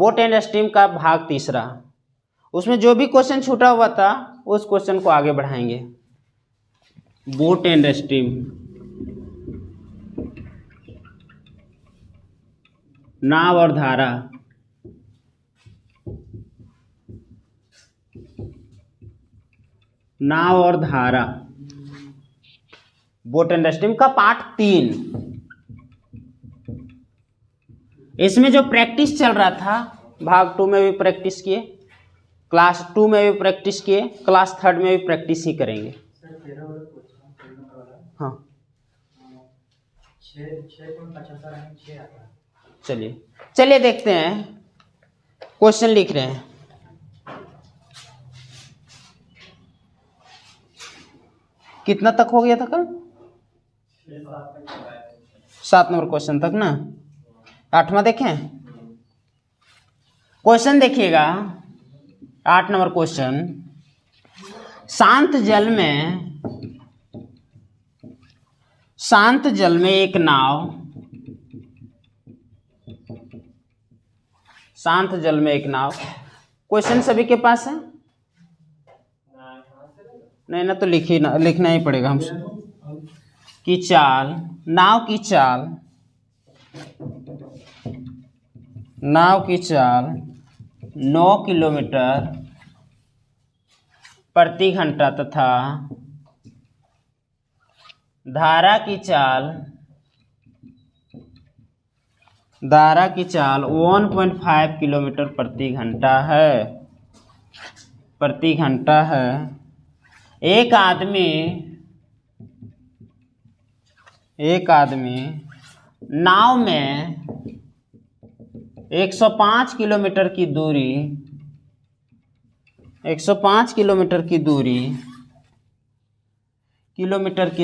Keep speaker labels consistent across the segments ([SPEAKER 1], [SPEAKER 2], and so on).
[SPEAKER 1] Boat and steam का भाग तीसरा, उसमें जो भी क्वेश्चन छूटा हुआ था उस क्वेश्चन को आगे बढ़ाएंगे। बोट एंड स्टीम, नाव और धारा, नाव और धारा, बोट एंड स्टीम का पार्ट 3। इसमें जो प्रैक्टिस चल रहा था, भाग 2 में भी प्रैक्टिस किए, क्लास 2 में भी प्रैक्टिस किए, क्लास 3 में भी प्रैक्टिस ही करेंगे। हाँ चलिए देखते हैं, क्वेश्चन लिख रहे हैं। कितना तक हो गया था कल? 7 नंबर क्वेश्चन तक ना। 8वां देखें, क्वेश्चन देखिएगा। 8 नंबर क्वेश्चन, शांत जल में एक नाव, शांत जल में एक नाव। क्वेश्चन सभी के पास है? नहीं ना, तो लिखना ही पड़ेगा हमसे। की चाल, नाव की चाल 9 किलोमीटर प्रति घंटा तथा धारा की चाल 1.5 किलोमीटर प्रति घंटा है। एक आदमी नाव में 105 किलोमीटर की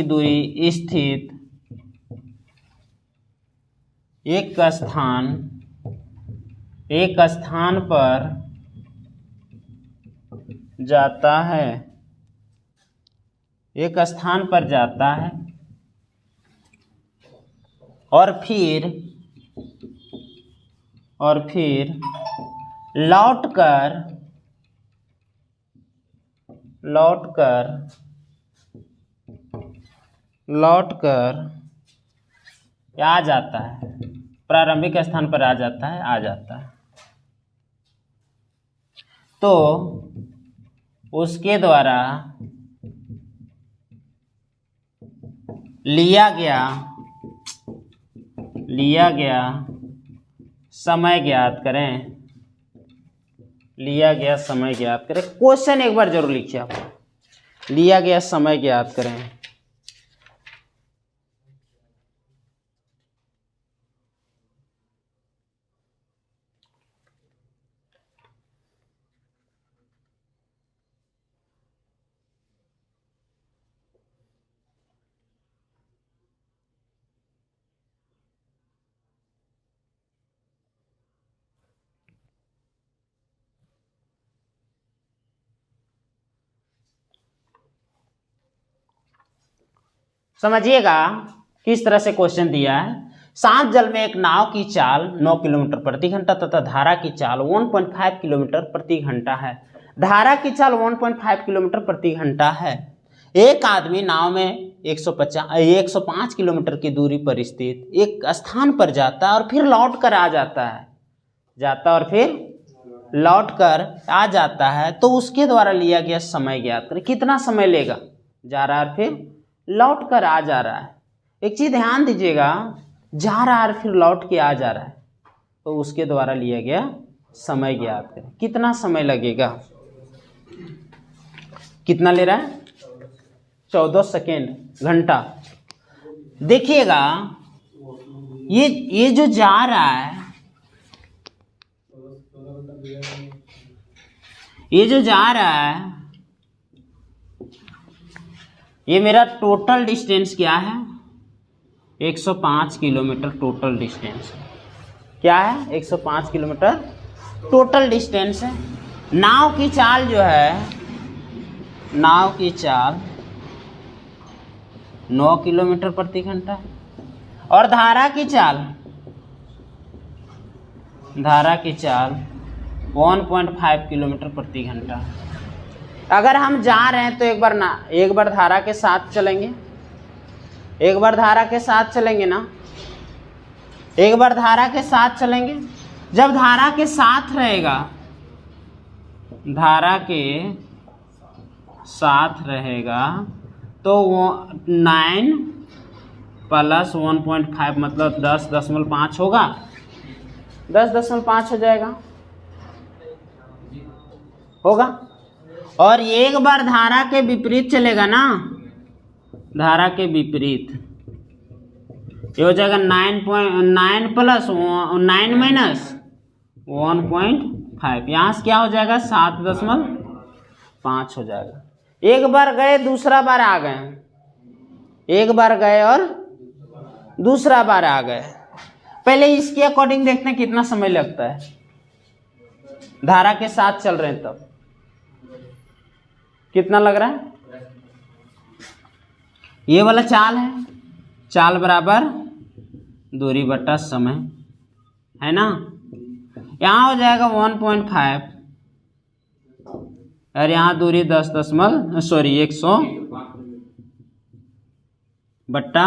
[SPEAKER 1] दूरी स्थित एक स्थान पर जाता है, और फिर लौटकर आ जाता है, प्रारंभिक स्थान पर आ जाता है। तो उसके द्वारा लिया गया समय ज्ञात करें। क्वेश्चन एक बार जरूर लिखिए आप। लिया गया समय ज्ञात करें। समझिएगा किस तरह से क्वेश्चन दिया है। शांत जल में एक नाव की चाल 9 किलोमीटर प्रति घंटा तथा धारा की चाल 1.5 किलोमीटर प्रति घंटा है। धारा की चाल 1.5 किलोमीटर प्रति घंटा है। एक आदमी नाव में 105 किलोमीटर की दूरी पर स्थित एक स्थान पर जाता है और फिर लौट कर आ जाता है। तो उसके द्वारा लिया गया समय ज्ञात करें। कितना समय लेगा? जा रहा है फिर लौट कर आ जा रहा है। एक चीज ध्यान दीजिएगा, जा रहा है फिर लौट के आ जा रहा है, तो उसके द्वारा लिया गया समय ज्ञात करें। कितना समय लगेगा? कितना ले रहा है? 14 सेकेंड, घंटा। देखिएगा ये जो जा रहा है, ये मेरा टोटल डिस्टेंस क्या है? 105 किलोमीटर टोटल डिस्टेंस। क्या है? 105 किलोमीटर टोटल डिस्टेंस है। नाव की चाल जो है, 9 किलोमीटर प्रति घंटा, और धारा की चाल धारा की चाल 1.5 किलोमीटर प्रति घंटा। अगर हम जा रहे हैं तो एक बार धारा के साथ चलेंगे, एक बार धारा के साथ चलेंगे ना, एक बार धारा के साथ चलेंगे। जब धारा के साथ रहेगा, धारा के साथ रहेगा तो वो 9 + 1.5 मतलब 10.5 होगा, 10.5 हो जाएगा, होगा। और एक बार धारा के विपरीत चलेगा ना, धारा के विपरीत ये हो जाएगा 9 + 1.5, यहाँ से क्या हो जाएगा 7.5 हो जाएगा। एक बार गए दूसरा बार आ गए, एक बार गए और दूसरा बार आ गए। पहले इसके अकॉर्डिंग देखते हैं कितना समय लगता है, धारा के साथ चल रहे हैं तब कितना लग रहा है। ये वाला चाल है, चाल बराबर दूरी बटा समय है ना। यहाँ हो जाएगा 1.5 और यहाँ दूरी 100 बट्टा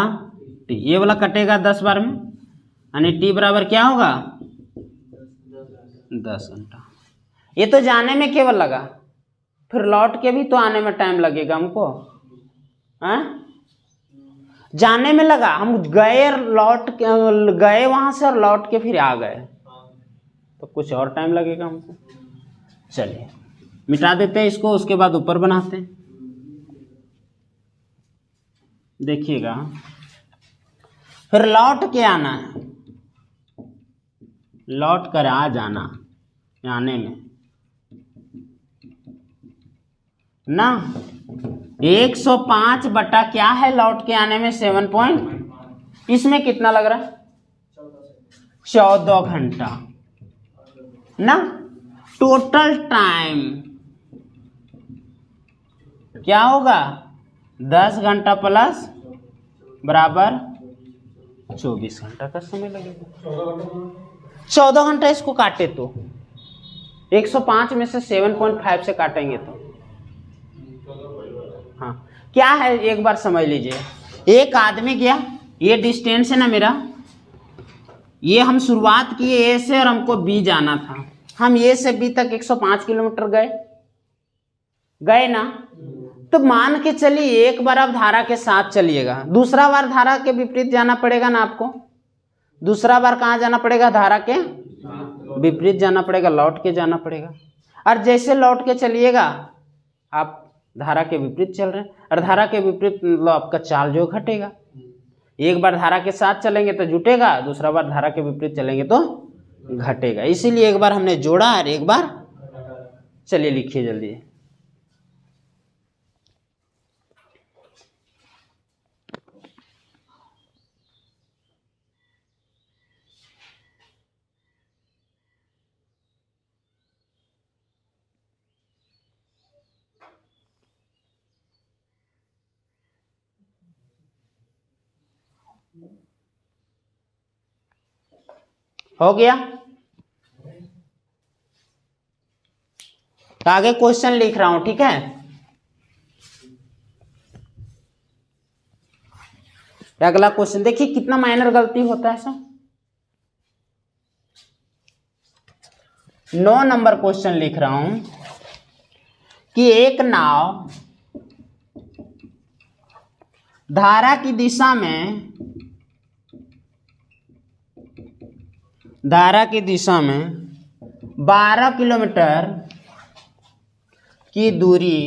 [SPEAKER 1] टी। ये वाला कटेगा 10 बार में, यानी टी बराबर क्या होगा 10 घंटा। ये तो जाने में केवल लगा, फिर लौट के भी तो आने में टाइम लगेगा हमको, हैं? जाने में लगा, हम गए गए वहां से और लौट के फिर आ गए तो कुछ और टाइम लगेगा हमको। चलिए मिटा देते हैं इसको, उसके बाद ऊपर बनाते हैं। देखिएगा, फिर लौट के आना है, लौट कर आ जाना आने में ना। 105 बटा क्या है लौट के आने में 7 पॉइंट, इसमें कितना लग रहा है 14 घंटा ना। टोटल टाइम क्या होगा 10 घंटा प्लस बराबर 24 घंटा का समय लगेगा। 14 घंटा इसको काटे तो 105 में से 7.5 से काटेंगे तो हाँ क्या है, एक बार समझ लीजिए। एक आदमी गया, ये डिस्टेंस है ना मेरा, ये हम शुरुआत किए ए से और हमको बी जाना था, हम ए से बी तक 105 किलोमीटर गए ना। तो मान के चलिए एक बार आप धारा के साथ चलिएगा, दूसरा बार धारा के विपरीत जाना पड़ेगा ना आपको। दूसरा बार कहाँ जाना पड़ेगा, धारा के विपरीत जाना पड़ेगा, लौट के जाना पड़ेगा। और जैसे लौट के चलिएगा आप धारा के विपरीत चल रहे हैं, और धारा के विपरीत मतलब आपका चाल जो घटेगा। एक बार धारा के साथ चलेंगे तो जुटेगा, दूसरा बार धारा के विपरीत चलेंगे तो घटेगा। इसीलिए एक बार हमने जोड़ा और एक बार, चलिए लिखिए जल्दी। हो गया, तो आगे क्वेश्चन लिख रहा हूं, ठीक है। अगला क्वेश्चन देखिए कितना माइनर गलती होता है सब। 9 नंबर क्वेश्चन लिख रहा हूं कि एक नाव धारा की दिशा में 12 किलोमीटर की दूरी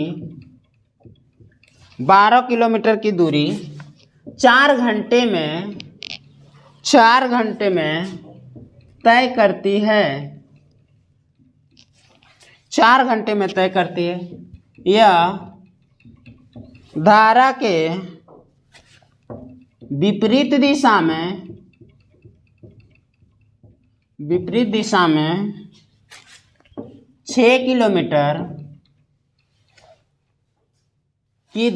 [SPEAKER 1] 4 घंटे में तय करती है। 4 घंटे में तय करती है। यह धारा के विपरीत दिशा में 6 किलोमीटर की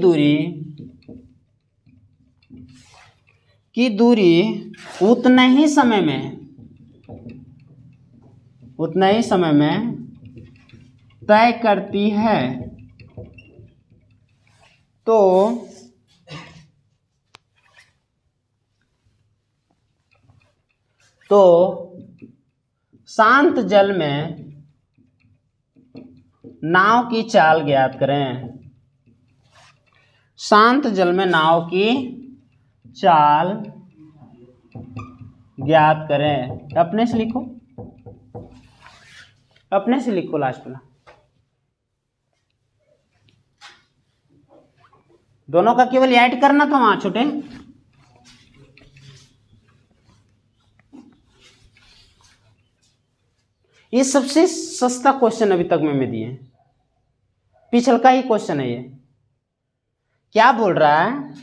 [SPEAKER 1] दूरी उतने ही समय में उतना ही समय में तय करती है। तो शांत जल में नाव की चाल ज्ञात करें। शांत जल में नाव की चाल ज्ञात करें। अपने से लिखो, अपने से लिखो लास्ट वाला। दोनों का केवल ऐड करना था वहां छोटे। ये सबसे सस्ता क्वेश्चन अभी तक मैंने दिए, पिछल का ही क्वेश्चन है ये। क्या बोल रहा है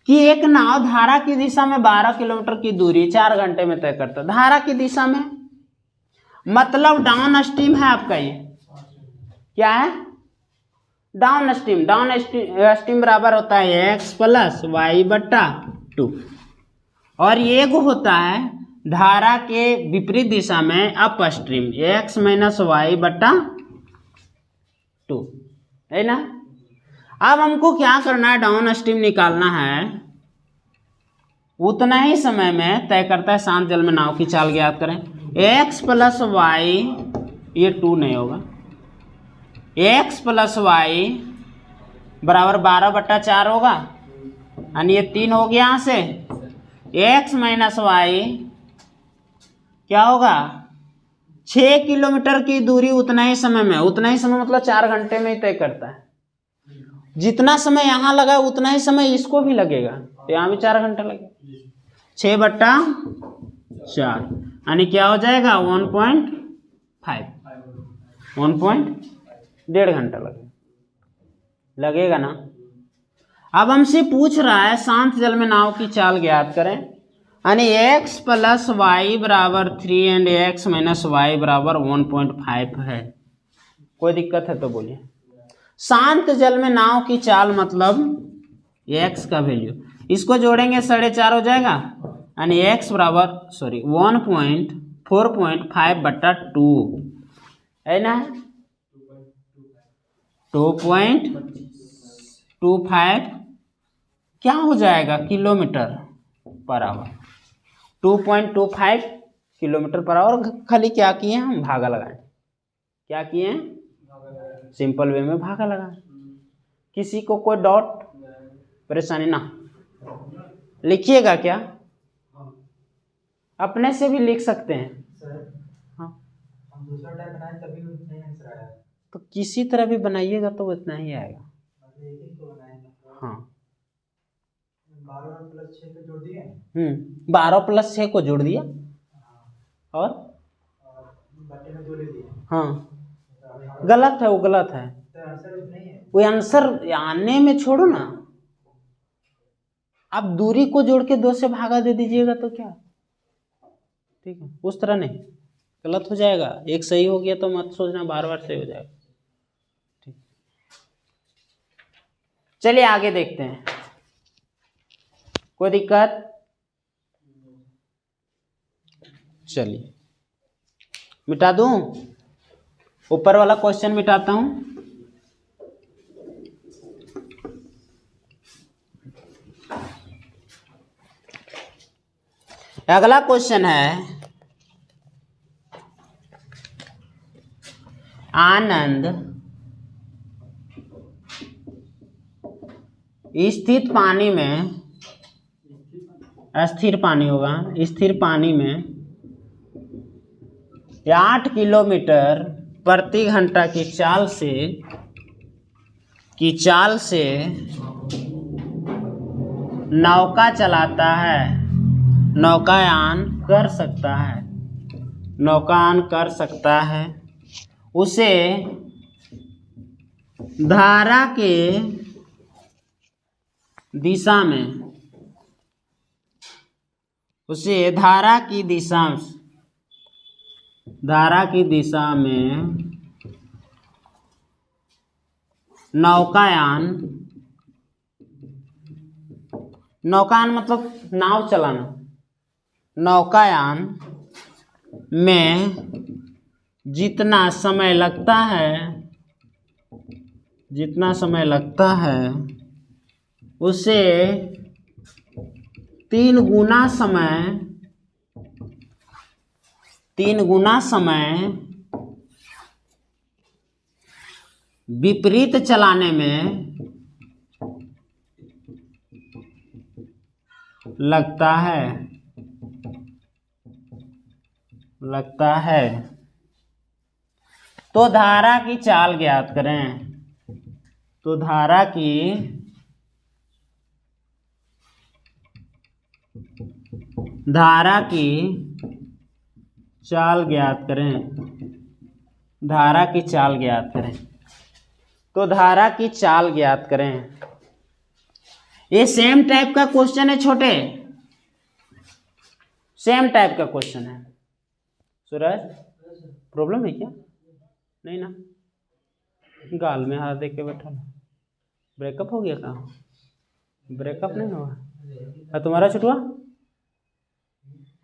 [SPEAKER 1] कि एक नाव धारा की दिशा में 12 किलोमीटर की दूरी 4 घंटे में तय करता है। धारा की दिशा में मतलब डाउन स्ट्रीम है आपका। ये क्या है? Down stream. डाउन स्ट्रीम बराबर होता है x प्लस वाई बट्टा 2। और ये होता है धारा के विपरीत दिशा में up stream, x minus y बट्टा 2, है ना। अब हमको क्या करना है? डाउन स्ट्रीम निकालना है। उतना ही समय में तय करता है शांत जल में नाव की चाल ज्ञात करें। x प्लस वाई, ये 2 नहीं होगा, x प्लस वाई बराबर 12/4 होगा, यानी ये 3 हो गया। यहाँ से x माइनस वाई क्या होगा? 6 किलोमीटर की दूरी उतना ही समय में। उतना ही समय मतलब 4 घंटे में ही तय करता है। जितना समय यहाँ लगा उतना ही समय इसको भी लगेगा, तो यहाँ भी 4 घंटे लगेगा। 6/4 यानी क्या हो जाएगा? 1.5, 1.5 घंटा लगेगा ना। अब हमसे पूछ रहा है शांत जल में नाव की चाल ज्ञात करें, यानी x प्लस वाई बराबर 3 एंड x माइनस वाई बराबर 1.5 है। कोई दिक्कत है तो बोलिए। शांत जल में नाव की चाल मतलब x का वैल्यू, इसको जोड़ेंगे 4.5 हो जाएगा, यानी x बराबर 1.4.5/2 है ना, 2.25 क्या हो जाएगा? Kilometre per hour. 2.25 kilometre per hour. खाली क्या किए हम? भागा लगाए। क्या किए हैं? सिंपल वे में भागा लगाए। किसी को कोई डाउट परेशानी ना? लिखिएगा क्या? अपने से भी लिख सकते हैं। हाँ, हम दूसरा टाइप बनाए तभी नहीं आंसर आया, तो किसी तरह भी बनाइएगा तो उतना ही आएगा। हाँ, 12 प्लस 6 को जोड़ दिया। 12 प्लस 6 को जोड़ दिया और बट्टे में 2 ले दिया। हाँ, गलत है, वो गलत है। वो आंसर आने में छोड़ो ना, आप दूरी को जोड़ के 2 से भागा दे दीजिएगा तो क्या, ठीक है। उस तरह नहीं, गलत हो जाएगा। एक सही हो गया तो मत सोचना बार बार सही हो जाएगा। ठीक, चलिए आगे देखते हैं। कोई दिक्कत? चलिए मिटा दूं, ऊपर वाला क्वेश्चन मिटाता हूं। अगला क्वेश्चन है, आनंद स्थिर पानी में, स्थिर पानी होगा, स्थिर पानी में 8 किलोमीटर प्रति घंटा की चाल से नौका चलाता है, नौकायान कर सकता है। उसे धारा के दिशा में, धारा की दिशा में नौकायान मतलब नाव चलाना, नौकायान में जितना समय लगता है उससे 3 गुना समय विपरीत चलाने में लगता है। तो धारा की चाल ज्ञात करें। तो धारा की चाल ज्ञात करें। धारा की चाल ज्ञात करें। तो धारा की चाल ज्ञात करें। ये सेम टाइप का क्वेश्चन है छोटे, सेम टाइप का क्वेश्चन है। सूरज प्रॉब्लम है क्या? नहीं ना, गाल में हाथ दे के बैठा। ब्रेकअप हो गया क्या? ब्रेकअप नहीं हुआ? तुम्हारा छुटवा,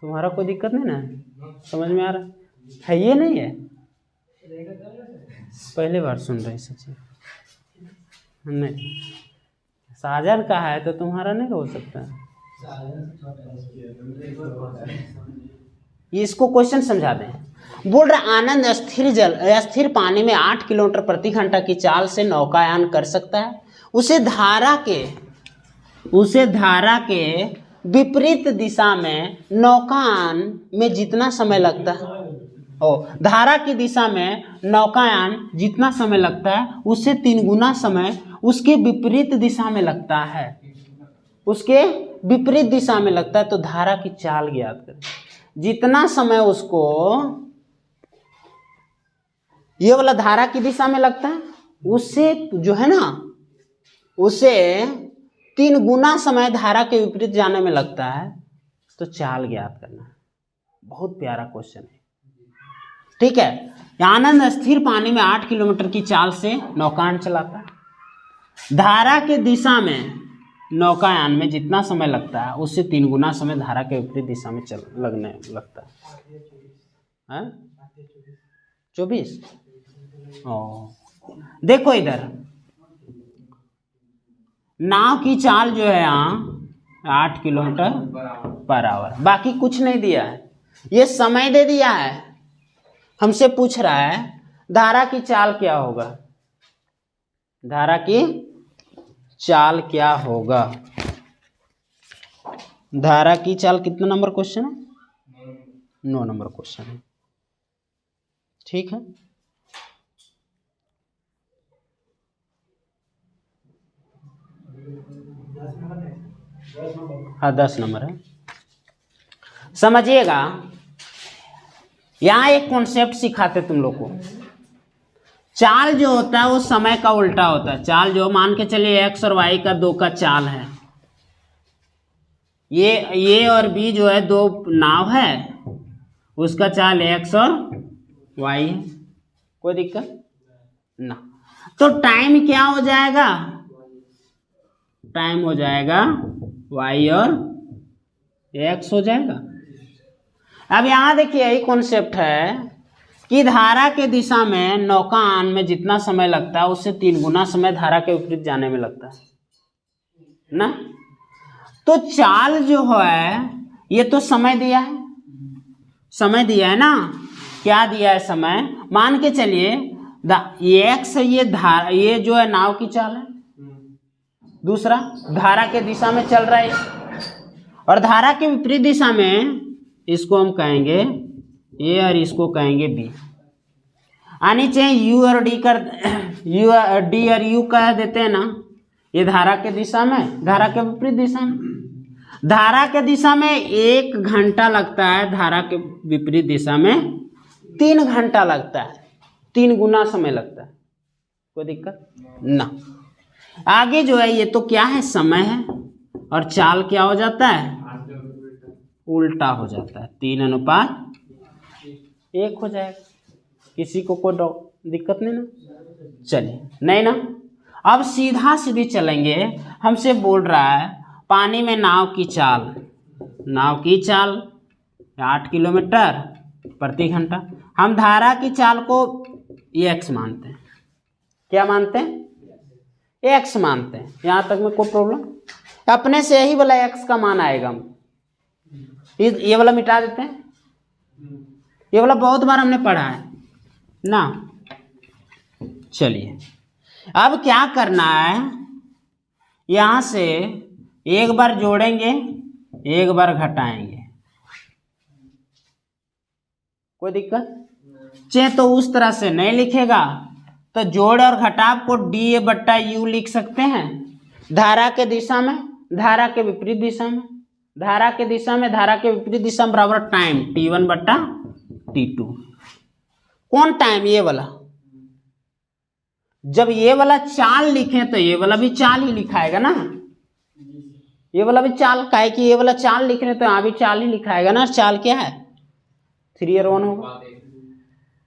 [SPEAKER 1] तुम्हारा कोई दिक्कत नहीं ना? समझ में आ रहा है? ये नहीं है, पहली बार सुन रहे सच्ची। नहीं, साजन का है तो तुम्हारा नहीं हो सकता। ये इसको क्वेश्चन समझा दें। बोल रहा आनंद स्थिर पानी में 8 किलोमीटर प्रति घंटा की चाल से नौकायान कर सकता है। उसे धारा के विपरीत दिशा में नौकायान में जितना समय लगता है, धारा की दिशा में नौकायान जितना समय लगता है उससे 3 गुना समय उसके विपरीत दिशा में लगता है। उसके विपरीत दिशा में लगता है। तो धारा की चाल ज्ञात करें। जितना समय उसको ये वाला धारा की दिशा में लगता है उससे जो है ना, उसे 3 गुना समय धारा के विपरीत जाने में लगता है। तो चाल ज्ञात करना है। बहुत प्यारा क्वेश्चन है, ठीक है। आनंद स्थिर पानी में 8 किलोमीटर की चाल से नौकायान चलाता है। धारा के दिशा में नौकायान में जितना समय लगता है उससे 3 गुना समय धारा के विपरीत दिशा में लगने लगता है। 24। देखो इधर नाव की चाल जो है यहाँ 8 किलोमीटर पर आवर, बाकी कुछ नहीं दिया है। ये समय दे दिया है, हमसे पूछ रहा है धारा की चाल क्या होगा। धारा की चाल क्या होगा? धारा की चाल कितना नंबर क्वेश्चन है? 9 नंबर क्वेश्चन है, ठीक है। हाँ 10 नंबर है। समझिएगा, यहां एक कॉन्सेप्ट सिखाते तुम लोग को। चाल जो होता है वो समय का उल्टा होता है। चाल जो मान के चलिए x और y का 2 का चाल है। ये और b जो है 2 नाव है, उसका चाल x और y है। कोई दिक्कत ना। तो टाइम क्या हो जाएगा? टाइम हो जाएगा y और x हो जाएगा। अब यहां देखिए यही कॉन्सेप्ट है कि धारा के दिशा में नौकायान में जितना समय लगता है उससे 3 गुना समय धारा के विपरीत जाने में लगता है ना। तो चाल जो है ये तो समय दिया है, समय दिया है ना। क्या दिया है? समय। मान के चलिए ये x ये जो है नाव की चाल है, दूसरा धारा के दिशा में चल रहा है, और धारा के विपरीत दिशा में इसको हम कहेंगे ए और इसको कहेंगे बी। आनी चाहिए यू और डी कर डी और यू कह देते हैं ना। ये धारा के दिशा में, धारा के विपरीत दिशा में। धारा के दिशा में 1 घंटा लगता है, धारा के विपरीत दिशा में 3 घंटा लगता है, 3 गुना समय लगता है। कोई दिक्कत ना। आगे जो है ये तो क्या है? समय है, और चाल क्या हो जाता है? उल्टा हो जाता है। 3:1 हो जाएगा। किसी को कोई दिक्कत नहीं ना? चलिए, नहीं ना। अब सीधा सीधी चलेंगे। हमसे बोल रहा है पानी में नाव की चाल 8 किलोमीटर प्रति घंटा। हम धारा की चाल को x मानते हैं। क्या मानते हैं? x मानते हैं। यहां तक में कोई प्रॉब्लम? अपने से यही वाला x का मान आएगा। ये वाला मिटा देते हैं। ये वाला बहुत बार हमने पढ़ा है ना। चलिए अब क्या करना है, यहां से एक बार जोड़ेंगे, एक बार घटाएंगे। कोई दिक्कत? चाहे तो उस तरह से नहीं लिखेगा तो जोड़ और घटाव को डी बट्टा यू लिख सकते हैं। धारा के दिशा में, धारा के विपरीत दिशा में, धारा के दिशा में, धारा के विपरीत दिशा में बराबर टाइम T1 बट्टा T2। कौन टाइम? ये वाला। जब ये वाला चाल लिखें तो ये वाला भी चाल ही लिखाएगा ना। ये वाला भी चाल का है कि ये वाला चाल लिख रहे तो यहां भी चाल ही लिखाएगा ना। चाल क्या है? 3 और 1 होगा,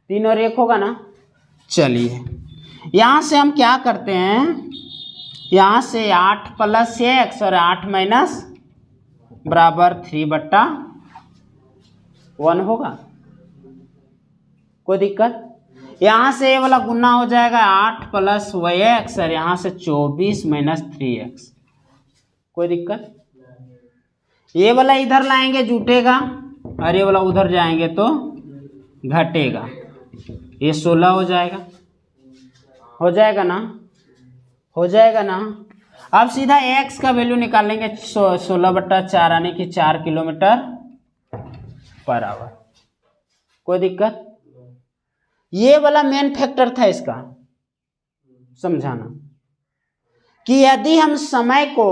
[SPEAKER 1] 3 और 1 होगा ना। चलिए यहां से हम क्या करते हैं, यहां से 8 प्लस x और 8 माइनस बराबर 3 बट्टा 1 होगा। कोई दिक्कत? यहां से ये वाला गुना हो जाएगा 8 प्लस x और यहां से 24 माइनस 3x। कोई दिक्कत? ये वाला इधर लाएंगे जुटेगा और ये वाला उधर जाएंगे तो घटेगा। ये 16 हो जाएगा। हो जाएगा ना? हो जाएगा ना। अब सीधा x का वैल्यू निकालेंगे 16 बट्टा 4 यानी कि 4 किलोमीटर पर आवर। कोई दिक्कत? ये वाला मेन फैक्टर था इसका समझाना कि यदि हम समय को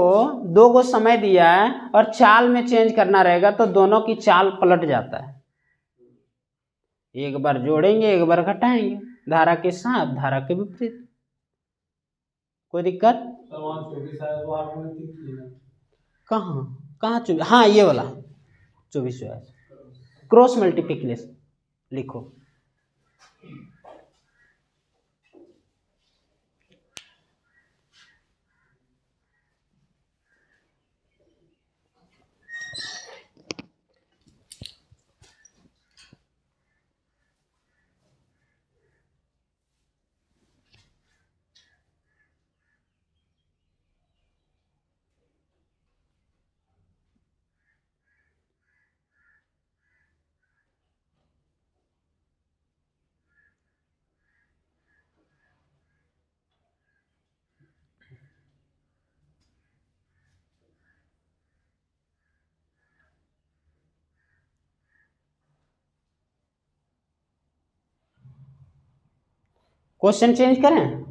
[SPEAKER 1] 2 को समय दिया है और चाल में चेंज करना रहेगा तो दोनों की चाल पलट जाता है। एक बार जोड़ेंगे, एक बार घटाएंगे, धारा के साथ, धारा के विपरीत। कोई दिक्कत? कहाँ कहाँ 24? हाँ ये वाला 24 है। क्रॉस मल्टीप्लिकेशन लिखो। क्वेश्चन चेंज करें?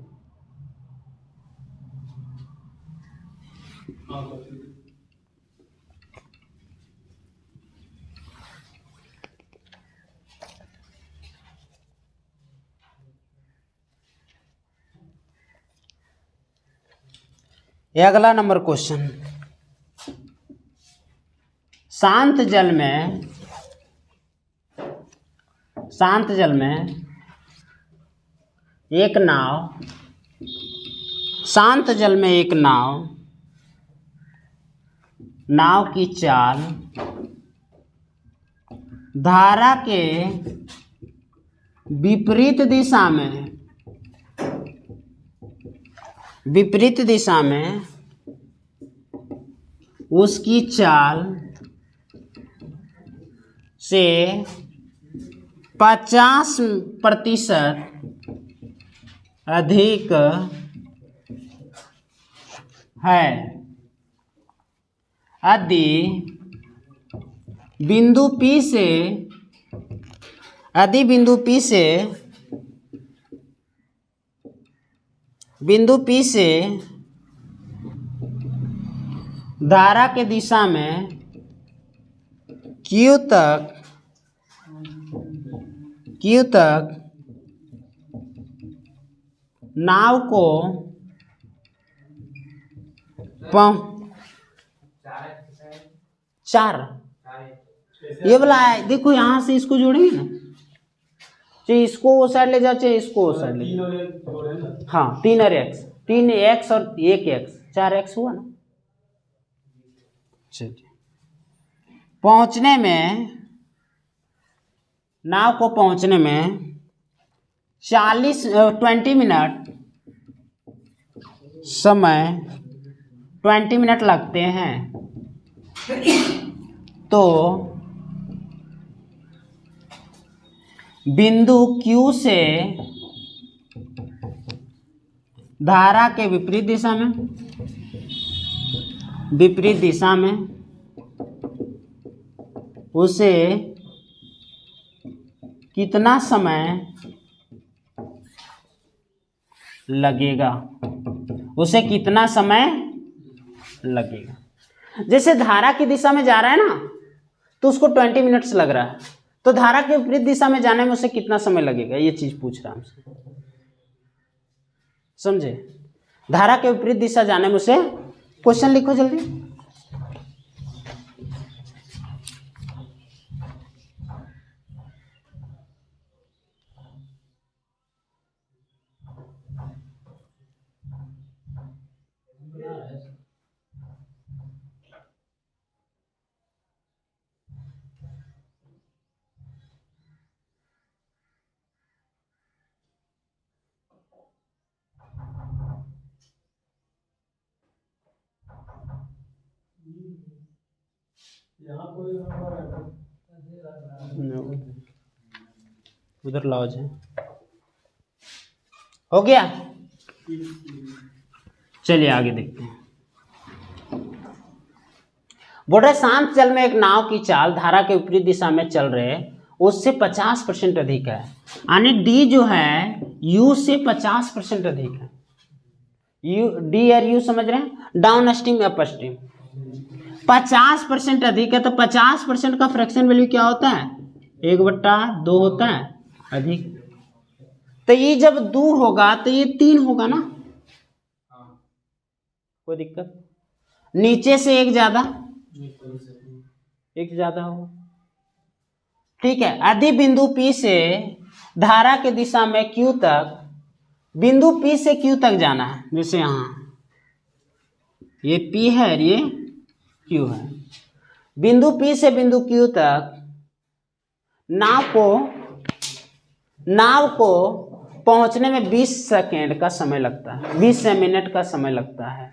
[SPEAKER 1] ये अगला नंबर क्वेश्चन। शांत जल में, शांत जल में एक नाव, शांत जल में एक नाव, नाव की चाल धारा के विपरीत दिशा में, विपरीत दिशा में उसकी चाल से 50% अधिक है यदि बिंदु P से, यदि बिंदु P से, बिंदु P से धारा के दिशा में Q तक, Q तक नाव को चार, ये वाला है देखो, यहां से इसको जोड़ेंगे ना, चाहे इसको वो साइड ले जाओ, चाहे इसको वो साइड ले जाओ। हाँ 3 और x, 3x और 1x, 4x हुआ ना। चलिए पहुंचने में नाव को पहुंचने में 20 मिनट समय 20 मिनट लगते हैं, तो बिंदु Q से धारा के विपरीत दिशा में उसे कितना समय लगेगा, जैसे धारा की दिशा में जा रहा है ना, तो उसको 20 मिनट्स लग रहा है, तो धारा के विपरीत दिशा में जाने में उसे कितना समय लगेगा, ये चीज पूछ रहा हूं हमसे, समझे। धारा के विपरीत दिशा जाने में उसे, क्वेश्चन लिखो जल्दी। उधर लॉज है, हो गया। चलिए आगे देखते हैं। बोल रहे शांत जल में एक नाव की चाल धारा के विपरीत दिशा में चल रहे उससे 50% अधिक है, यानी डी जो है यू से 50% अधिक है। यू डी और यू समझ रहे हैं, डाउन स्ट्रीम अप स्ट्रीम 50% अधिक है, तो 50% का फ्रैक्शन वैल्यू क्या होता है, 1/2 होता है अधिक। तो ये जब 2 होगा तो ये 3 होगा ना, कोई दिक्कत, नीचे से एक ज्यादा होगा, ठीक है। यदि बिंदु P से धारा की दिशा में Q तक, बिंदु P से Q तक जाना है, जैसे यहां ये P है और ये Q है, बिंदु P से बिंदु Q तक नाव को पहुंचने में 20 सेकेंड का समय लगता है, 20 मिनट का समय लगता है,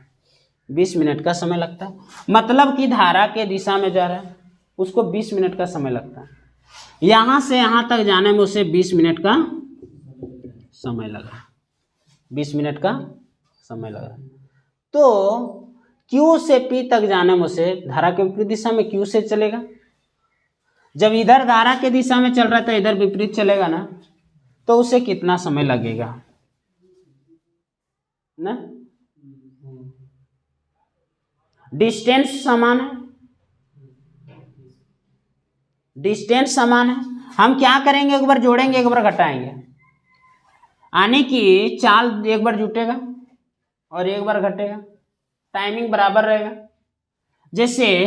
[SPEAKER 1] 20 मिनट का समय लगता है। मतलब कि धारा के दिशा में जा रहा है, उसको 20 मिनट का समय लगता है। यहां से यहां तक जाने में उसे 20 मिनट का समय लगा, 20 मिनट का समय लगा। तो Q से P तक जाने में उसे धारा के विपरीत दिशा में Q से चलेगा, जब इधर धारा के दिशा में चल रहा है तो इधर विपरीत चलेगा ना, तो उसे कितना समय लगेगा ना। डिस्टेंस समान है, डिस्टेंस समान है। हम क्या करेंगे, एक बार जोड़ेंगे एक बार घटाएंगे, यानी कि चाल एक बार जुटेगा और एक बार घटेगा, टाइमिंग बराबर रहेगा। जैसे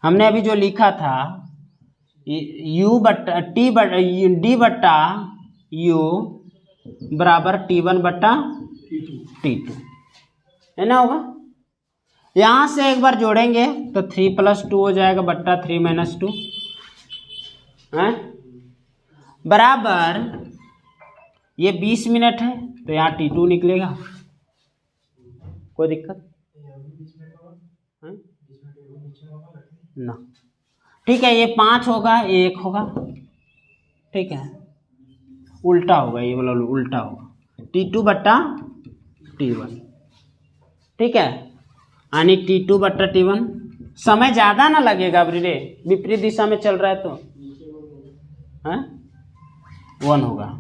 [SPEAKER 1] हमने अभी जो लिखा था डी बट्टा यू बराबर T1/T2 है ना, होगा। यहां से एक बार जोड़ेंगे तो 3 + 2 हो जाएगा बट्टा 3 - 2 है बराबर, ये 20 मिनट है तो यहाँ T2 निकलेगा, कोई दिक्कत है ना, ठीक है। ये 5 होगा, ये 1 होगा, ठीक है, उल्टा होगा, ये वाला उल्टा होगा, T2/T1, ठीक है, यानी T2/T1। समय ज्यादा ना लगेगा, विपरीत दिशा में चल रहा है तो 1 होगा,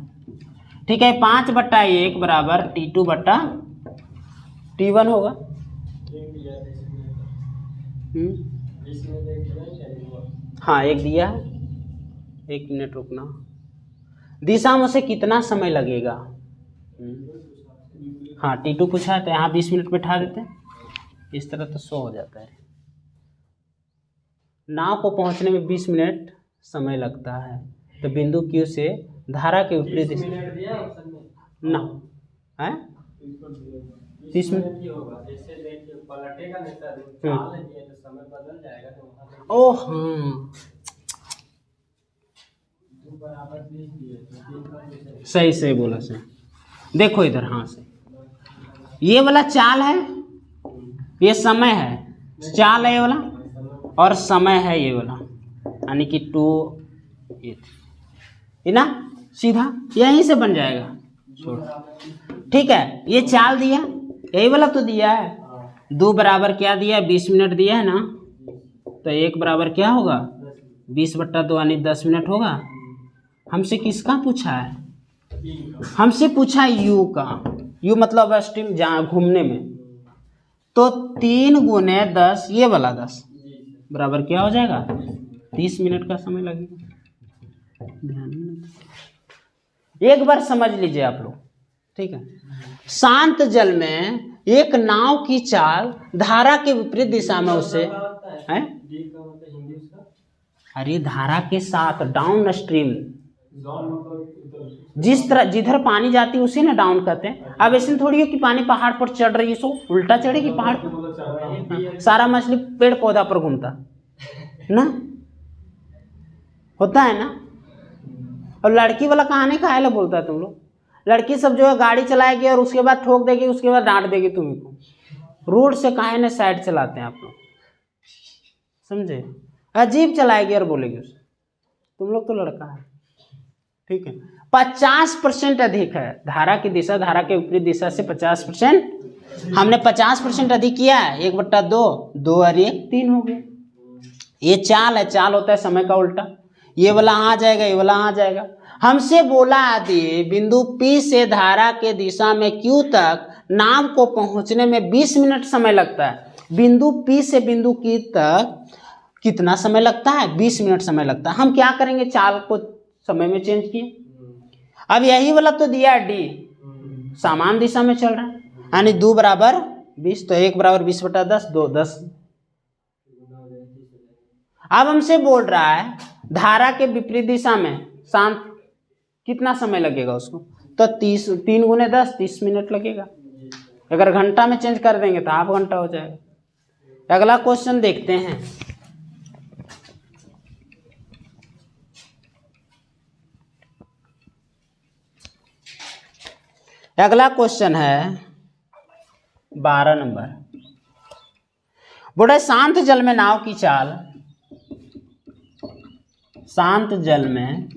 [SPEAKER 1] ठीक है। 5/1 बराबर T2/T1 होगा। हाँ, एक दिया है, 1 मिनट रुकना। दिशा में से कितना समय लगेगा, हाँ T2 पूछा है तो यहाँ 20 मिनट बैठा देते हैं, इस तरह तो 100 हो जाता है। नाव को पहुंचने में 20 मिनट समय लगता है, तो बिंदु Q से धारा के विपरीत ना है 30 मिनट
[SPEAKER 2] ही होगा। जैसे देखिए पलटेगा नहीं सर, चाल है तो समय बदल जाएगा, तो वहाँ पे
[SPEAKER 1] ओ हाँ,
[SPEAKER 2] 2 बराबर 20 दिए तो 3 का दूसरे
[SPEAKER 1] सही सही बोला सही। देखो इधर, हाँ से ये वाला चाल है, ये समय है, चाल है ये वाला, और समय है ये वाला, यानी कि 2 ये ना, सीधा यहीं से बन जाएगा। छोड़, ठीक है, ये चाल दिया, यही वाला तो दिया है। 2 बराबर क्या दिया है, 20 मिनट दिया है ना, तो 1 बराबर क्या होगा, 20/2 यानी 10 मिनट होगा। हमसे किसका पूछा है, हमसे पूछा यू का, यू मतलब स्ट्रीम जहाँ घूमने में, तो 3 × 10 ये वाला 10 बराबर क्या हो जाएगा, 30 मिनट का समय लगेगा। एक बार समझ लीजिए आप लोग, ठीक है। शांत जल में एक नाव की चाल धारा के विपरीत दिशा में उससे है,
[SPEAKER 2] डी का मतलब हिंदी उसका
[SPEAKER 1] अरे धारा के साथ डाउन स्ट्रीम,
[SPEAKER 2] जॉन मतलब
[SPEAKER 1] जिस तरह जिधर पानी जाती है उसी ना डाउन कहते हैं। अब ऐसे थोड़ी हो कि पानी पहाड़ पर चढ़ रही है, सो उल्टा चढ़ेगी पहाड़ पर, सारा मछली पेड़ पौधा पर घूमता ना, होता है ना। और लड़की वाला कहानी काहे ला बोलता है तुम लोग, लड़की सब जो है गाड़ी चलाएगी और उसके बाद ठोक देगी, उसके बाद डांट देगी तुम्हें को, रोड से काहे ना साइड चलाते हैं आप लोग, समझे, अजीब चलाएगी और बोलेगी उसे, तुम लोग तो लड़का है, ठीक है। 50% अधिक है धारा की दिशा, धारा के विपरीत दिशा से 50%, हमने 50% अधिक किया है, 1/2, 2 और 1 3 हो गए। ये चाल है, चाल होता है समय का उल्टा, ये वाला आ जाएगा, ये वाला आ जाएगा। हमसे बोला आदि बिंदु P से धारा के दिशा में Q तक नाव को पहुंचने में 20 मिनट समय लगता है, बिंदु P से बिंदु Q तक कितना समय लगता है, 20 मिनट समय लगता है। हम क्या करेंगे, चाल को समय में चेंज किए। अब यही वाला तो दिया है D, समान दिशा में चल रहा है, यानी 2 बराबर 20, तो 1 बराबर 20/10, 2 10। अब हमसे बोल रहा है धारा के विपरीत दिशा में शांत कितना समय लगेगा उसको, तो 3 × 10 30 मिनट लगेगा। अगर घंटा में चेंज कर देंगे तो ½ घंटा हो जाएगा। अगला क्वेश्चन देखते हैं। अगला क्वेश्चन है 12 नंबर, बोले शांत जल में नाव की चाल, शांत जल में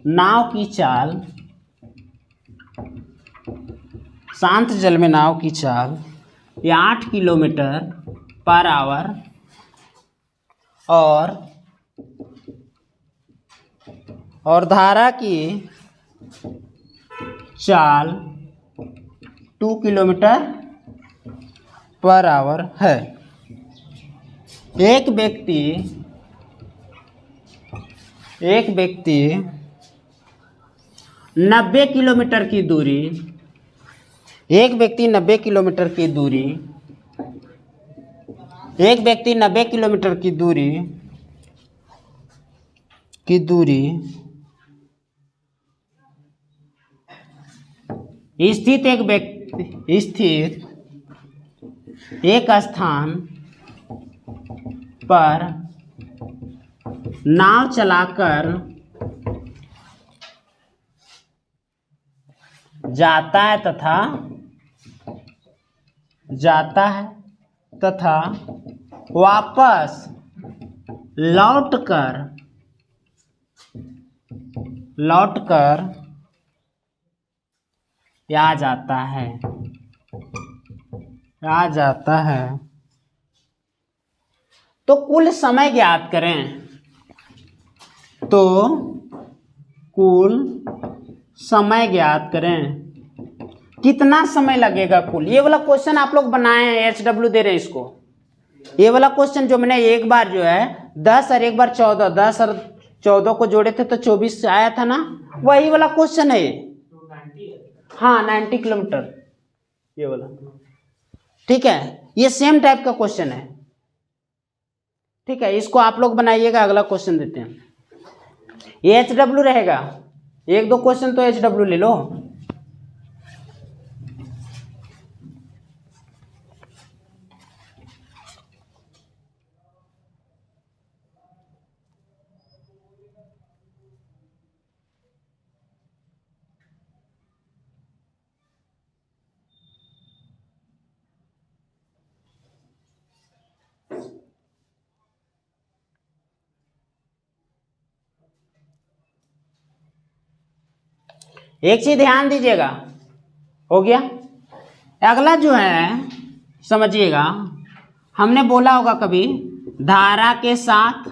[SPEAKER 1] नाव की चाल, शांत जल में नाव की चाल ये 8 किलोमीटर/आवर और धारा की चाल 2 किलोमीटर/आवर है। एक व्यक्ति 90 किलोमीटर की दूरी, एक व्यक्ति 90 किलोमीटर की दूरी, एक व्यक्ति 90 किलोमीटर की दूरी स्थित एक स्थान पर नाव चलाकर जाता है तथा वापस लौटकर आ जाता है, तो कुल समय ज्ञात करें। तो कुल समय ज्ञात करें, कितना समय लगेगा कुल। ये वाला क्वेश्चन आप लोग बनाए हैं, HW दे रहे हैं इसको। ये वाला क्वेश्चन जो मैंने एक बार जो है 10 और एक बार 14, 10 और 14 को जोड़े थे तो 24 आया था ना, वही वाला क्वेश्चन है ये। हाँ 90 किलोमीटर ये वाला, ठीक है, ये सेम टाइप का क्वेश्चन है, ठीक है। इसको आप लोग बनाइएगा। अगला क्वेश्चन देते हैं, ये HW रहेगा, 1-2 क्वेश्चन तो HW ले लो। एक चीज ध्यान दीजिएगा, हो गया। अगला जो है समझिएगा, हमने बोला होगा कभी धारा के साथ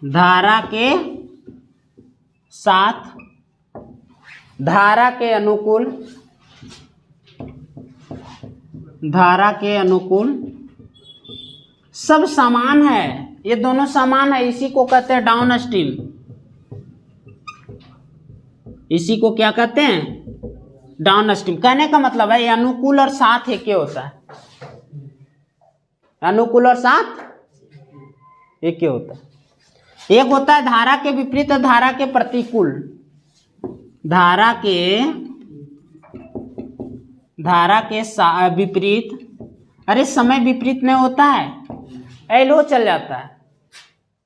[SPEAKER 1] धारा के अनुकूल सब समान है, ये दोनों समान है, इसी को कहते हैं डाउन स्ट्रीम। इसी को क्या कहते हैं? Down stream. कहने का मतलब है ये अनुकूल और साथ एक ही होता है, अनुकूल और साथ एक ही होता है। एक होता है धारा के विपरीत और धारा के प्रतिकूल। धारा के विपरीत, अरे समय विपरीत में होता है, एलो चल जाता है,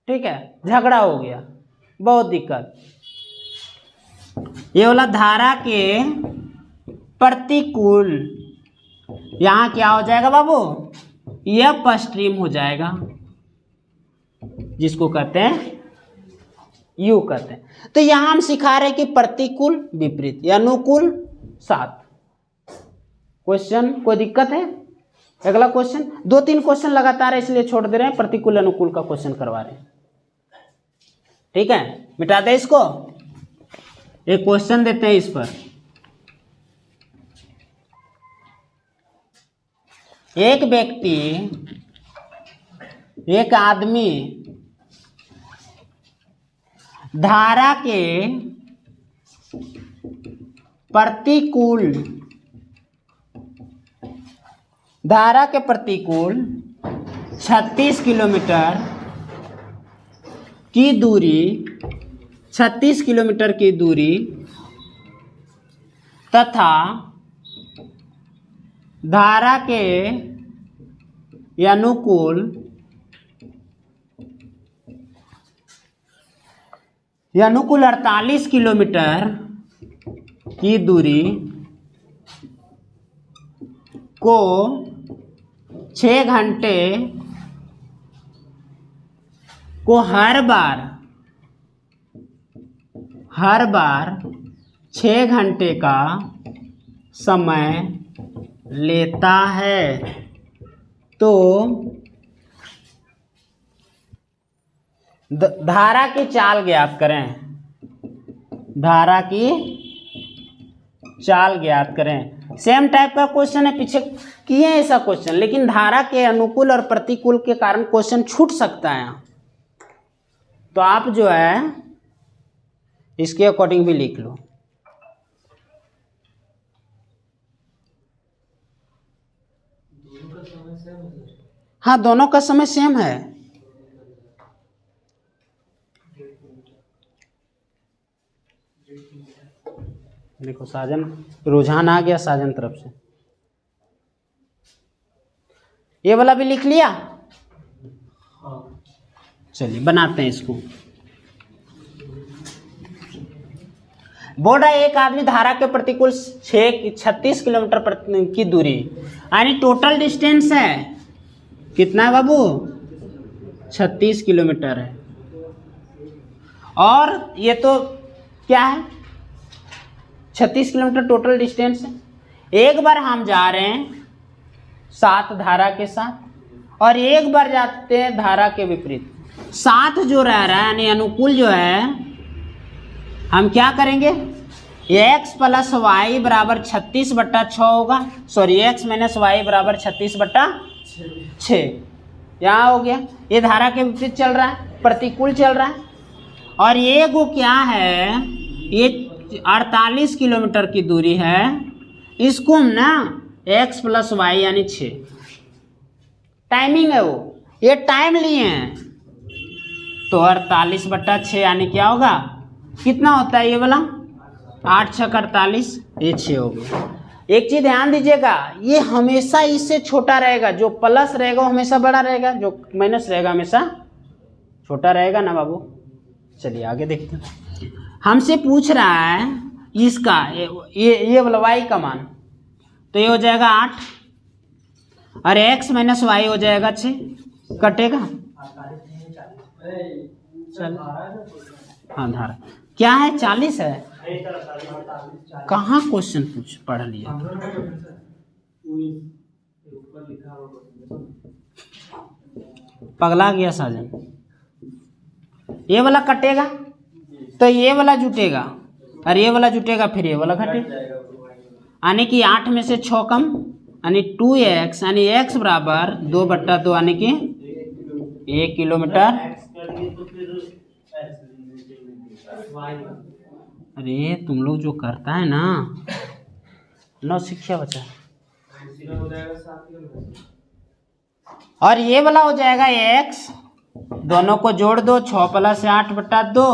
[SPEAKER 1] ठीक है, झगड़ा हो गया, बहुत दिक्कत। ये वाला धारा के प्रतिकूल, यहां क्या हो जाएगा बाबू? यह अपस्ट्रीम हो जाएगा, जिसको कहते हैं यू कहते हैं। तो यहां हम सिखा रहे हैं कि प्रतिकूल विपरीत या अनुकूल साथ। क्वेश्चन कोई दिक्कत है? अगला क्वेश्चन, 2-3 क्वेश्चन लगातार है इसलिए छोड़ दे रहे हैं, प्रतिकूल अनुकूल का क्वेश्चन करवा रहे हैं, ठीक है। मिटा दे इसको, एक क्वेश्चन देते हैं इस पर। एक व्यक्ति, एक आदमी धारा के प्रतिकूल 36 किलोमीटर की दूरी तथा धारा के अनुकूल 48 किलोमीटर की दूरी को 6 घंटे को हर बार 6 घंटे का समय लेता है। तो धारा की चाल ज्ञात करें, धारा की चाल ज्ञात करें। सेम टाइप का क्वेश्चन है, पीछे किए ऐसा क्वेश्चन, लेकिन धारा के अनुकूल और प्रतिकूल के कारण क्वेश्चन छूट सकता है। तो आप जो है इसके अकॉर्डिंग भी लिख लो। हाँ, दोनों का समय सेम है। देखो साजन, रुझान आ गया साजन तरफ से। ये वाला भी लिख लिया। चलिए बनाते हैं इसको। बोल रहा है एक आदमी धारा के प्रतिकूल 36 किलोमीटर की दूरी, यानी टोटल डिस्टेंस है कितना है बाबू? 36 किलोमीटर है। और ये तो क्या है? 36 किलोमीटर टोटल डिस्टेंस है। एक बार हम जा रहे हैं साथ धारा के साथ और एक बार जाते हैं धारा के विपरीत। साथ जो रह रहा है यानी अनुकूल जो है, हम क्या करेंगे? x प्लस वाई बराबर 36/6 होगा। सॉरी, x माइनस वाई बराबर 36/6। यहाँ हो गया। ये धारा के विपरीत चल रहा है, प्रतिकूल चल रहा है। और ये वो क्या है? ये 48 किलोमीटर की दूरी है। इसको हम ना x प्लस वाई यानी 6 टाइमिंग है वो, ये टाइम लिए हैं। तो 48/6 यानी क्या होगा? कितना होता है ये वाला? 8 6 48, ये 6 हो गया। एक चीज ध्यान दीजिएगा, ये हमेशा इससे छोटा रहेगा। जो प्लस रहेगा वो हमेशा बड़ा रहेगा, जो माइनस रहेगा हमेशा छोटा रहेगा ना बाबू। चलिए आगे देखते हैं। हमसे पूछ रहा है इसका ये वाला वाई का मान, तो ये हो जाएगा 8 और x माइनस वाई हो जाएगा 6, कटेगा। चल हाँ धारा, क्या है 40 है? कहाँ क्वेश्चन पढ़ लिया? पगला गया साजन। ये वाला कटेगा तो ये वाला जुटेगा और ये वाला जुटेगा, फिर ये वाला घटेगा, यानी कि 8 में से 6 कम, यानी 2x, यानी x बराबर 2/2, यानी कि 1 किलोमीटर। अरे तुम लोग जो करता है ना, नौसिखिया बच्चा। और ये वाला हो जाएगा x, दोनों को जोड़ दो, 6 + 8/2,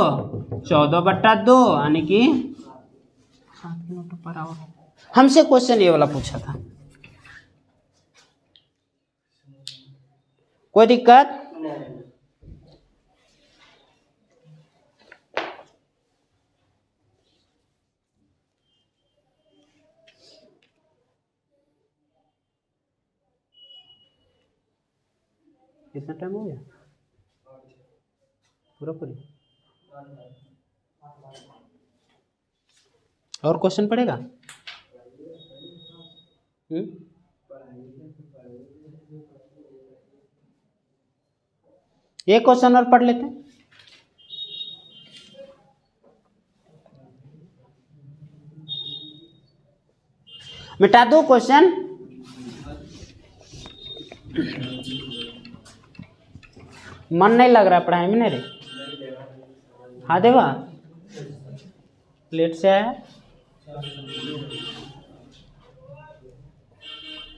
[SPEAKER 1] 14/2, यानी कि 7 किलोमीटर पर आवर। हमसे क्वेश्चन ये वाला पूछा था, कोई दिक्कत? कितना टाइम हो गया? पूरा पूरी। और क्वेश्चन पड़ेगा? एक क्वेश्चन और पढ़ लेते हैं। मिटा दो क्वेश्चन। मन नहीं लग रहा पढ़ाई में? नहीं रे, हाँ देवा, लेट से आया।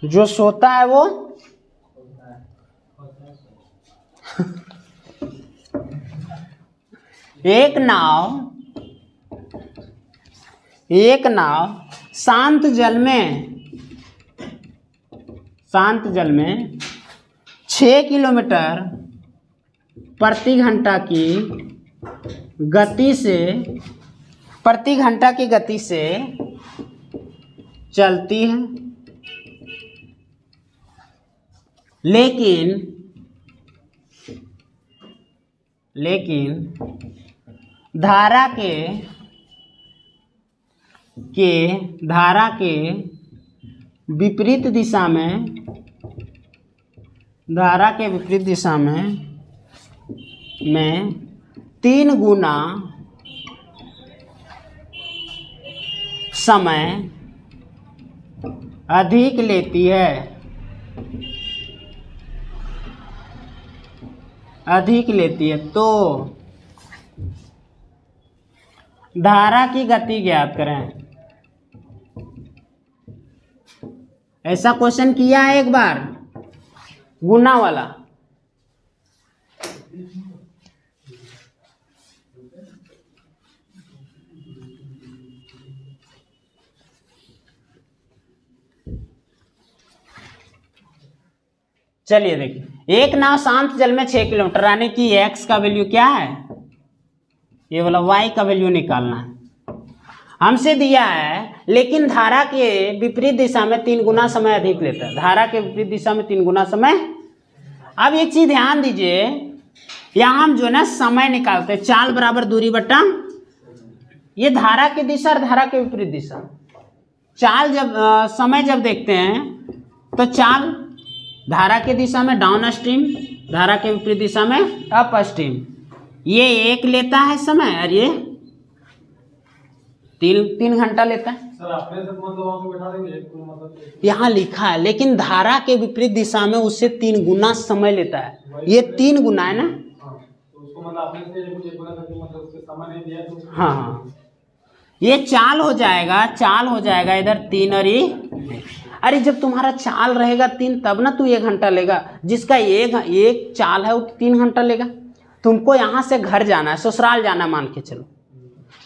[SPEAKER 1] जो सोता है वो एक नाव शांत जल में 6 किलोमीटर प्रति घंटा की गति से चलती है, लेकिन धारा के विपरीत दिशा में 3 गुना समय अधिक लेती है, तो धारा की गति ज्ञात करें। ऐसा क्वेश्चन किया है एक बार, गुना वाला। चलिए देखिए, एक नाव शांत जल में 6 किलोमीटर, यानी कि x का वैल्यू क्या है, ये वाला y का वैल्यू निकालना है। हमसे दिया है, लेकिन धारा के विपरीत दिशा में 3 गुना समय अधिक लेता है। धारा के विपरीत दिशा में 3 गुना समय। अब एक चीज ध्यान दीजिए, यहाँ हम जो है ना समय निकालते हैं, चाल बराबर दूरी बटा ये धारा की दिशा और धारा के विपरीत दिशा। चाल जब समय जब देखते हैं तो चाल धारा की दिशा में डाउन स्ट्रीम, धारा के विपरीत दिशा में अप स्ट्रीम। ये 1 लेता है समय और ये 3 घंटा लेता है।
[SPEAKER 2] सर अपने से मतलब वहां पे बैठा देंगे एक मतलब
[SPEAKER 1] यहाँ लिखा है, लेकिन धारा के विपरीत दिशा में उससे 3 गुना समय लेता है। ये 3 गुना है ना।
[SPEAKER 2] हाँ, तो उसको मतलब अपने से कुछ एक गुना करके मतलब उसके समय नहीं दिया तो
[SPEAKER 1] हाँ, ये चाल हो जाएगा इधर 3 और ये। अरे जब तुम्हारा चाल रहेगा 3 तब ना तू 1 घंटा लेगा। जिसका एक चाल है वो 3 घंटा लेगा। तुमको यहाँ से घर जाना है, ससुराल जाना, मान के चलो,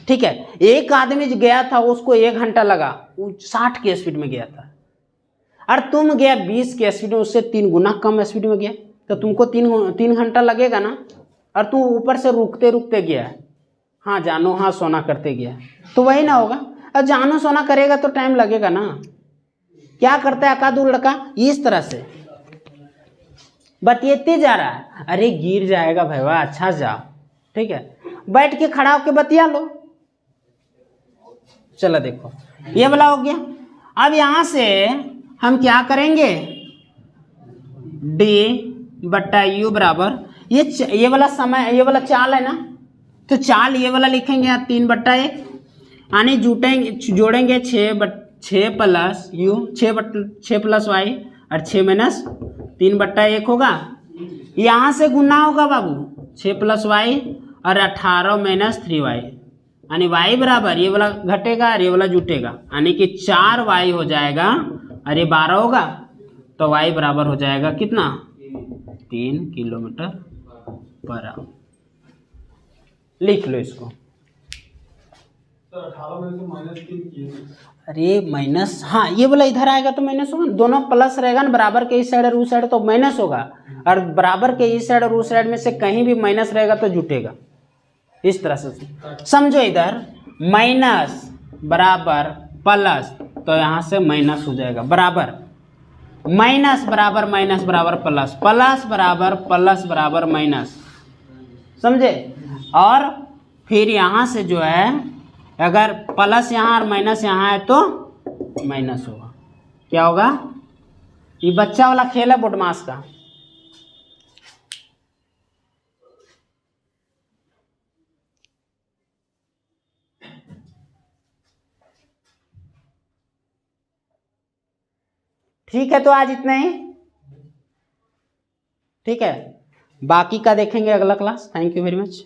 [SPEAKER 1] ठीक है। एक आदमी गया था, उसको 1 घंटा लगा, वो 60 की स्पीड में गया था, और तुम गया 20 की स्पीड में, उससे 3 गुना कम स्पीड में गया, तो तुमको 3 घंटा लगेगा ना। और तू ऊपर से रुकते रुकते गया है, हाँ जानो हाँ सोना करते गया, तो वही ना होगा। और जानो सोना करेगा तो टाइम लगेगा ना। क्या करता है अकादू लड़का, इस तरह से बतियाते जा रहा है। अरे गिर जाएगा भैया, अच्छा जाओ, ठीक है, बैठ के खड़ा होके बतिया लो, चलो देखो ये वाला हो गया। अब यहां से हम क्या करेंगे, D/U बराबर ये वाला समय, ये वाला चाल है ना, तो चाल ये वाला लिखेंगे यहाँ 3/1, यानी जोड़ेंगे 6 प्लस U, 6 प्लस वाई और 6 माइनस 3/1 होगा। यहाँ से गुना होगा बाबू 6 प्लस वाई और 18 माइनस 3y, यानी y बराबर ये वाला घटेगा और ये वाला जुटेगा, यानी कि 4y हो जाएगा और ये 12 होगा, तो y बराबर हो जाएगा कितना, 3 किलोमीटर पर आवर। लिख लो इसको।
[SPEAKER 2] सर 18 में से -3 किए।
[SPEAKER 1] अरे माइनस, हाँ ये वाला इधर आएगा तो माइनस होगा, दोनों प्लस रहेगा ना, बराबर के इस साइड और उस साइड तो माइनस होगा, और बराबर के इस साइड और उस साइड में से कहीं भी माइनस रहेगा तो जुटेगा। इस तरह से समझो, इधर माइनस बराबर प्लस, तो यहाँ से माइनस हो जाएगा, बराबर माइनस बराबर माइनस बराबर प्लस, प्लस बराबर माइनस, समझे। और फिर यहाँ से जो है अगर प्लस यहाँ और माइनस यहाँ है तो माइनस होगा, क्या होगा, ये बच्चा वाला खेल है बदमाश का। ठीक है, तो आज इतना ही, ठीक है, बाकी का देखेंगे अगला class. Thank you very much.